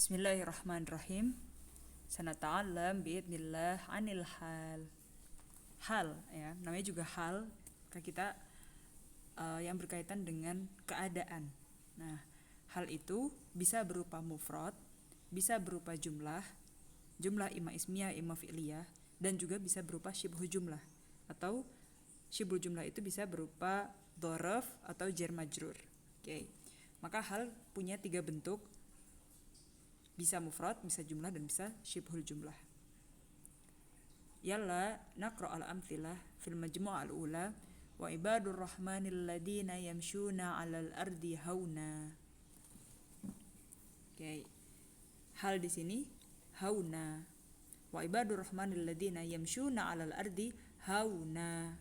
Bismillahirrahmanirrahim. Sanata'allam biidznillah anil hal. Hal ya, namanya juga hal karena kita yang berkaitan dengan keadaan. Nah, hal itu bisa berupa mufrad, bisa berupa jumlah, jumlah imma ismiyah, imma fi'liyah, dan juga bisa berupa syibhu jumlah. Atau syibhu jumlah itu bisa berupa dzaraf atau jar majrur. Oke. Maka hal punya 3 bentuk. Bisa mufrad, bisa jumlah, dan bisa syibhul jumlah. Yalla naqra al-amthilah fil majmu' al-ula wa ibadur rahmanil ladina yamshuna 'alal ardi hauna. Oke. Hal di sini hauna. Wa ibadur rahmanil ladina yamshuna 'alal ardi hauna.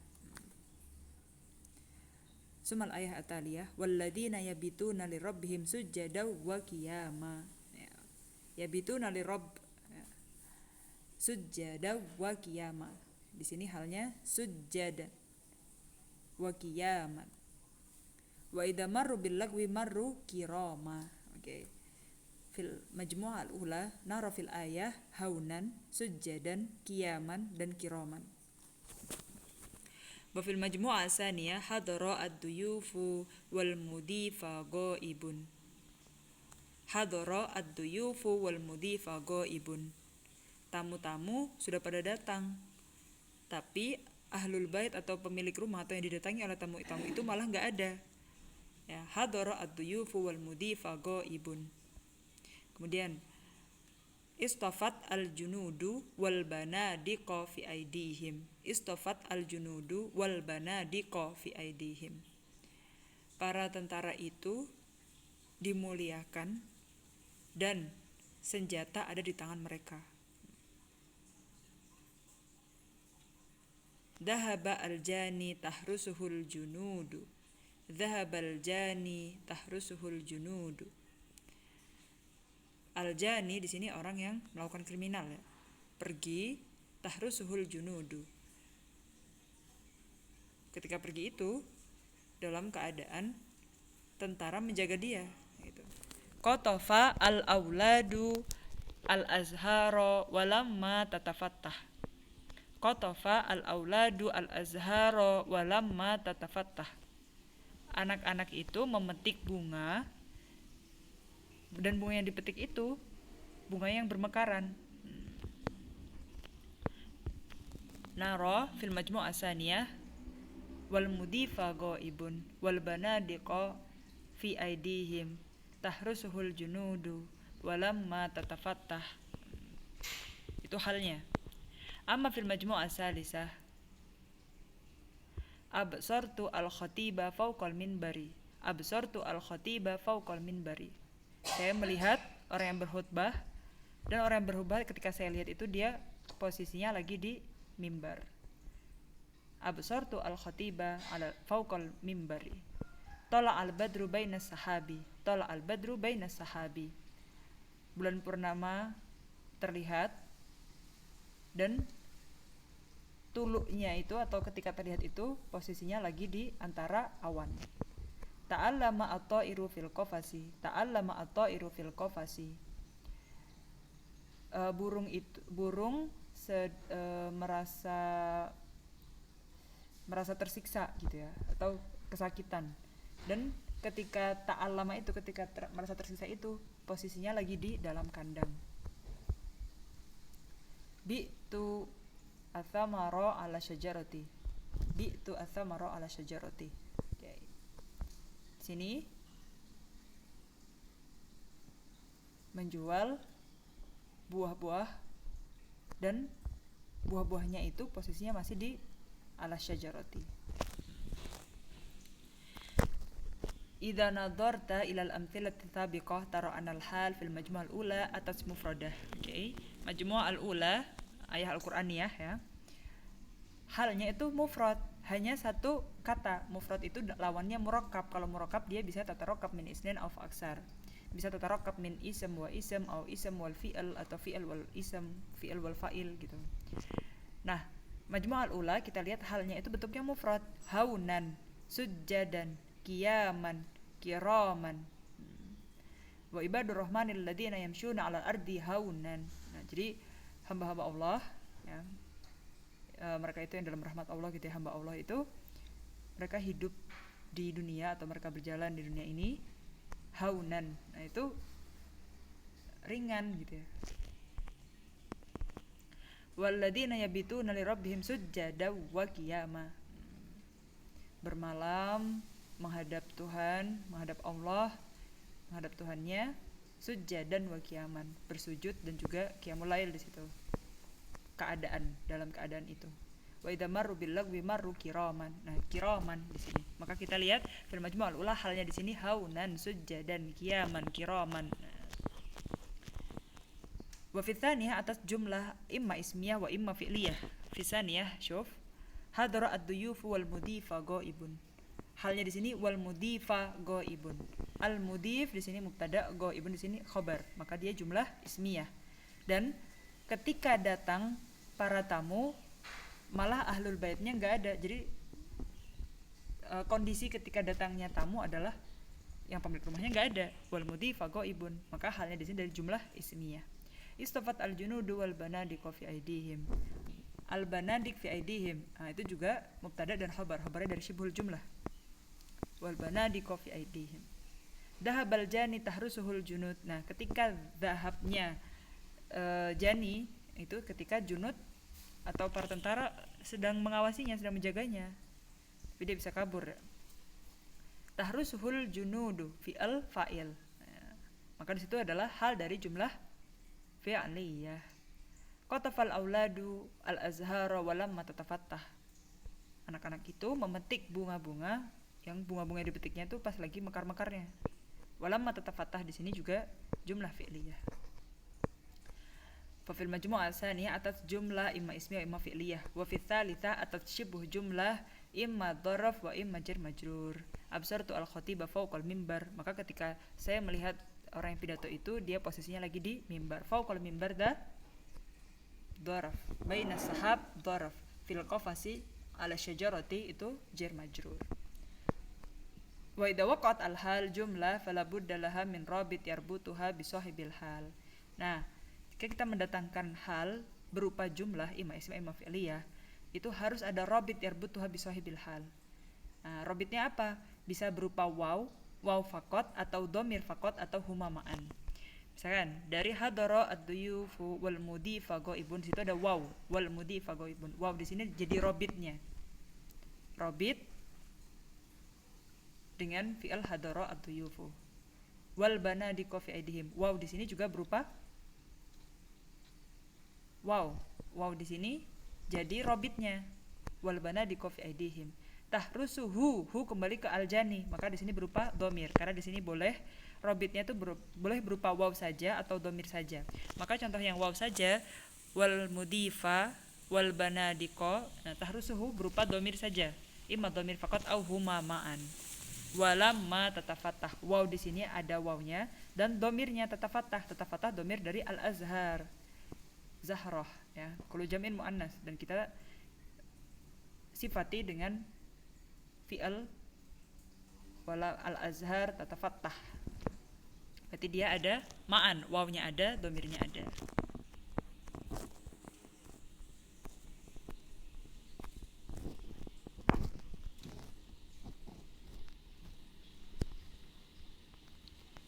Sumal ayah ataliyah walladina yabituna lirabbihim sujjadaw wa qiyama. Yabituna lirabb sujjada wa qiyama. Di sini halnya sujjada wa qiyaman. Wa idza marru bil lagwi marru kirama. Oke. Fil majmu'ah al-ula nara fil ayah haunan, sujjadan, qiyaman, dan kiraman. Wa fil majmu'ah asaniyah hadara ad-duyufu wal mudifa ghaibun. Hadara ad-duyufu wal mudifa ghaibun. Tamu-tamu sudah pada datang, tapi ahlul bait atau pemilik rumah atau yang didatangi oleh tamu-tamu itu malah nggak ada. Ya, hadara ad-duyufu wal mudifa ghaibun. Kemudian istafat al-junudu wal banadiqa fi aidihim. Istafat al-junudu wal banadiqa fi aidihim. Para tentara itu dimuliakan dan senjata ada di tangan mereka. Dhahaba al-jani tahrusuhul junudu. Dhahabal jani tahrusuhul junudu. Al-jani di sini orang yang melakukan kriminal ya. Pergi, tahrusuhul junudu. Ketika pergi itu dalam keadaan tentara menjaga dia gitu. Qatafa al-auladu al-azhara walamma tatafattah. Qatafa al-auladu al-azhara walamma tatafattah. Anak-anak itu memetik bunga, dan bunga yang dipetik itu bunga yang bermekaran. Nara fil majmu' asaniyah wal mudifa ghaibun wal banadiqa fi aidihim tahrusuhul junudu walamma tatafattah. Itu halnya. Amma fil majmu'ah salisah absartu al-khatiba fawqal minbari. Absartu al-khatiba fawqal minbari. Saya melihat orang yang berkhutbah, dan orang yang berkhutbah ketika saya lihat itu dia posisinya lagi di mimbar. Absartu al-khatiba ala fawqal minbari. Tala al-badru baina sahabi. Tala al-badru baina sahabi. Bulan purnama terlihat, dan tuluknya itu atau ketika terlihat itu posisinya lagi di antara awan. Ta'allama at-ta'iru fil qafasi. Ta'allama at-ta'iru fil qafasi. Burung merasa tersiksa gitu ya, atau kesakitan. Dan ketika ta'allama itu, ketika merasa tersiksa itu posisinya lagi di dalam kandang. Bi'tu athamara ala syajarati. Bi'tu athamara ala syajarati. Okay. Sini menjual buah-buah, dan buah-buahnya itu posisinya masih di ala syajarati. Idza nadarta ilal amthilati sabiqah tara anal hal fil majmu' al-ula atas mufradah. Okay. Majmu' al-ula ayah al-Qur'aniyah ya. Halnya itu mufrad, hanya satu kata. Mufrad itu lawannya murakkab. Kalau murakkab dia bisa tatarokkab min isnin aw aksar. Bisa tatarokkab min ism wa ism aw ism wal fi'il, atau fi'il wal ism, fi'il wal fa'il gitu. Nah, majmu' al-ula kita lihat halnya itu bentuknya mufrad. Haunan, sujjadan, qiyaman, kiraman. Wa ibadur rahmanil ladzina yamshuna 'alal ardi haunan. Nah, jadi hamba-hamba Allah ya, mereka itu yang dalam rahmat Allah gitu ya, hamba Allah itu mereka hidup di dunia atau mereka berjalan di dunia ini haunan. Nah, itu ringan gitu ya. Walladzina yabituna lirabbihim sujjada wa qiyama. Bermalam menghadap Tuhan, menghadap Allah, menghadap Tuhannya, sujjadan wa qiyaman, bersujud dan juga qiyamul lail di situ. Dalam keadaan itu. Wa idza marru bil lagwi marru kiraman. Nah, kiraman di sini. Maka kita lihat fil majmu' al-ula halnya di sini haunan, sujjadan, qiyaman, kiraman. Wa fi tsaniyah atas jumlah imma ismiyah wa imma fi'liyah. Fi tsaniyah syuf hadara ad-duyuf wal mudhifa ghaibun. Halnya di sini wal mudhifa ghaibun. Al mudhif di sini mubtada, ghaibun di sini khabar. Maka dia jumlah ismiyah. Dan ketika datang para tamu malah ahlul baitnya enggak ada. Jadi kondisi ketika datangnya tamu adalah yang pemilik rumahnya enggak ada. Wal mudhifa ghaibun. Maka halnya di sini dari jumlah ismiyah. Istafat al-junudu wal banadik fi aidihim. Al-banadik fi aidihim. Nah, itu juga mubtada dan khabar. Khabarnya dari syibhul jumlah. Wal banadik fi aidihim. Dahabal jani tahrusuhul junud. Nah, ketika dhahabnya jani itu ketika junud atau para tentara sedang mengawasinya, sedang menjaganya. Tapi dia bisa kabur. Tahrusuhul junudu fi'al fa'il. Nah, maka di situ adalah hal dari jumlah fi'liyah. Qatafal auladu al-azhara walamma tatafattah. Anak-anak itu memetik bunga-bunga, yang bunga-bunga dipetiknya itu pas lagi mekar-mekarnya. Walamma tatafattah di sini juga jumlah fi'liyah. Fa fil majmu' al-tsaniyah atas jumlah imma ismiyah wa imma fi'liyah. Wa fi tsalitsah atas syibh jumlah imma dzaraf wa imma jar majrur. Absartu al-khatiba fawqal mimbar. Maka ketika saya melihat orang yang pidato itu, dia posisinya lagi di mimbar. Fawqal mimbar dzaraf. Baina sahab dzaraf. Fil qafasi ala syajarati itu jar majrur. Wa idza waqa'at al-hal jumlah fala budda laha min rabit yarbutuha bi sahibil hal. Nah, jika kita mendatangkan hal berupa jumlah imma ismiyah imma fi'liyah, itu harus ada rabit yarbutuha bi sahibil hal. Nah, rabitnya apa? Bisa berupa waw faqat atau dhamir faqat atau huma ma'an. Misalkan dari hadara ad-duyufu wal mudhifa ghaibun, situ ada waw wal mudhifa ghaibun. Waw di sini jadi rabitnya. Rabit dengan fi'al hadara ad-duyufu. Wal banadiqu fi aidihim. Waw di sini juga berupa waw. Waw di sini jadi rabitnya. Wal banadiqu fi aidihim. Tahrusuhu, hu kembali ke aljani, maka di sini berupa dhamir karena di sini boleh robitnya itu boleh berupa waw saja atau dhamir saja. Maka contoh yang waw saja wal mudhifa wal banadiqo. Nah, tahrusuhu berupa dhamir saja, imma dhamir faqat au huma ma'an. Walamma tatafattah, waw di sini ada wawnya dan dhamirnya tatafattah. Tatafattah dhamir dari al-azhar, zahrah ya, kullu jam'in muannas, dan kita sifati dengan fi'al wala al-azhar tatafattah. Berarti dia ada ma'an, wawnya ada, dhamirnya ada.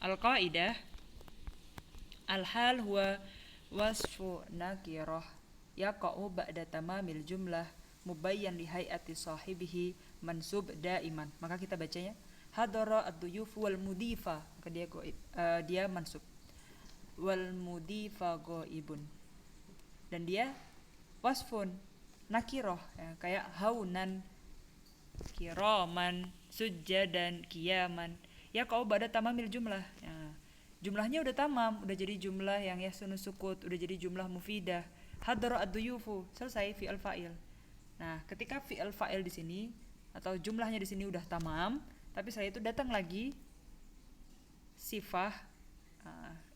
Al-qaidah al-hal huwa wasfu nakirah yaqa'u ba'da tamamil jumlah mubayyan li hay'ati sahibihi mansub daiman. Maka kita bacanya hadara ad-duyuf wal mudhifa, maka dia mansub. Wal mudhifa ghaibun. Dan dia wasfun nakirah ya, kayak haunan, kiraman, sujjadan, qiyaman. Ya kau ba'da tamamil jumlah. Ya, jumlahnya udah tamam, udah jadi jumlah yang yasunu sukut, udah jadi jumlah mufidah. Hadara ad-duyufu, selesai fi'al fa'il. Nah, ketika fi'al fa'il di sini atau jumlahnya di sini udah tamam, tapi setelah itu datang lagi sifah,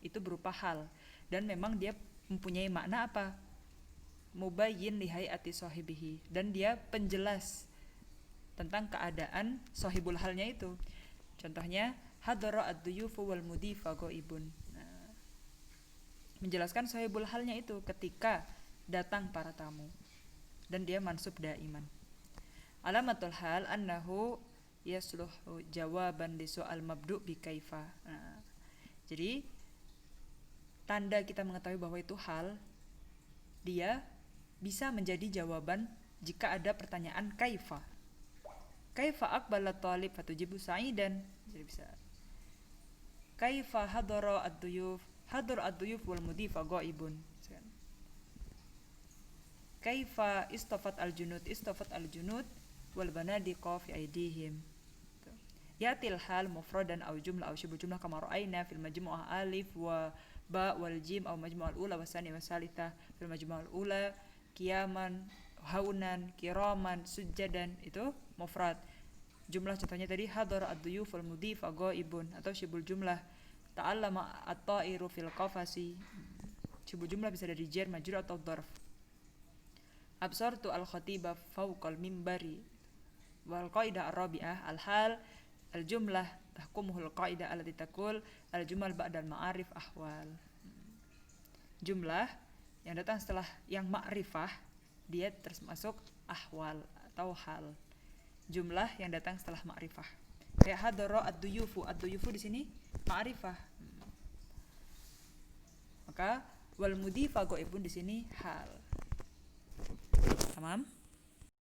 itu berupa hal, dan memang dia mempunyai makna apa? Mubayyin li hay'ati sahibihi, dan dia penjelas tentang keadaan sahibul halnya itu. Contohnya hadara ad-duyufu wal mudifa ghaibun. Nah, menjelaskan sahibul halnya itu ketika datang para tamu dan dia mansub daiman. Alamatul hal annahu yasluhu jawaban li soal mabdu bi kaifa. Nah, jadi tanda kita mengetahui bahwa itu hal, dia bisa menjadi jawaban jika ada pertanyaan kaifa. Kaifa aqbala talib fatujibu sa'idan. Jadi bisa kaifa hadara ad-duyuf, hadar ad-duyuf wal mudifa ghaibun. Kaifa istafat al-junud wal banadiqa fi aydihim. Yatil hal mufradan aw jumlah aw shibhu jumlah kama ra'ayna fil majmu'ah alif wa ba wal jim aw majmu'ah al-ula wa tsani wa tsalitsa fil majmu'ah al-ula qiyaman haunan kiraman sujadan, itu mufrad. Jumlah contohnya tadi hadar ad-duyuf wal mudhif ghaibun, atau shibul jumlah ta'allama at-ta'iru fil qafasi. Shibul jumlah bisa dari jar majrur atau dzarf. Absartu al-khatiba fawqal mimbari. Wal qaidah ar-rabi'ah al-hal al-jumlah tahkumuhul qaidah allati taqul al-jumal ba'dal ma'arif ahwal. Jumlah yang datang setelah yang ma'rifah dia termasuk ahwal atau hal. Jumlah yang datang setelah ma'rifah. Kayak hadara ad-duyufu. Ad-duyufu di sini ma'rifah. Maka wal mudifa ghaibun di sini hal. Tamam?